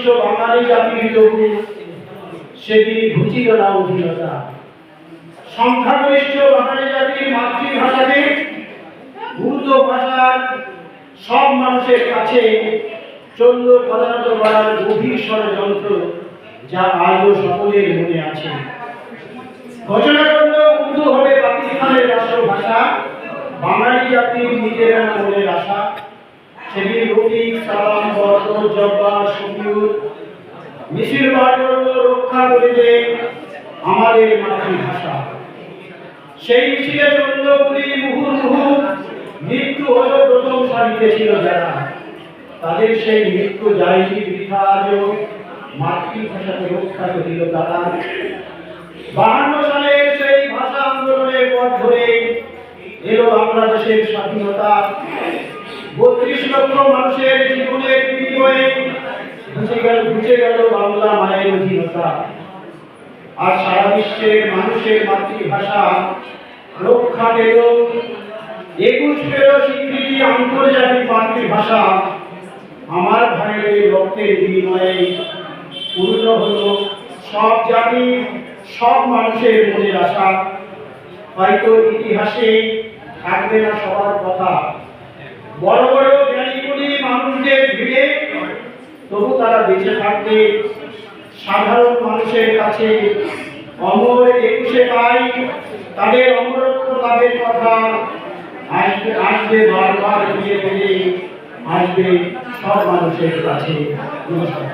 সংখ্যাগরিষ্ঠ বাঙালি জাতির তবু সেদিন ঘুচিল না অধীনতা। সংখ্যাগরিষ্ঠ বাঙালি জাতির মাতৃভাষাকে উর্দু ভাষার সব মানুষের কাছে চলল পদানত করার গভীর ষড়যন্ত্র, যা আজও সকলের মনে আছে। ঘোষণা করল উর্দু হবে পাকিস্তানের রাষ্ট্রভাষা, বাঙালি জাতির নিজের মনের আশা। সেদিন রফিক, সালাম, বরকত, জব্বার, শফিউল মিছিল বার করল রক্ষা করিতে আমাদের মাতৃভাষা। সেই মিছিলে চলল গুলি মুহুর্মুহু, মৃত্যু হলো প্রথম সারিতে ছিল যারা, তাদের সেই মৃত্যু যায়নি বৃথা, আজও মাতৃভাষাকে রক্ষা করিল তারা। 52 সালের সেই ভাষা আন্দোলনের পথ ধরে এলো বাংলাদেশের স্বাধীনতা। 32 লক্ষ মানুষের জীবনের বিনিময়ে ঘুচে গেল বাংলা মায়ের অধীনতা। আর সারা বিশ্বের মানুষের মাতৃভাষা রক্ষা পেল, 21 পেল স্বীকৃতি আন্তর্জাতিক মাতৃভাষা। আমার ভাইয়ের রক্তের বিনিময়ে পূর্ণ হলো সব জাতি, সব মানুষের মনের আশা। হয়তো ইতিহাসে থাকবে না সবার কথা, বড় বড় জ্ঞানীগুলি মানুষদের ভিড়ে, তবু তারা বেঁচে থাকবে সাধারণ মানুষের কাছে অমর 21-এ। তাই তাদের অমরত্ব লাভের কথা আসবে বারবার ফিরে ফিরে, আসবে সব মানুষের কাছে। নমস্কার।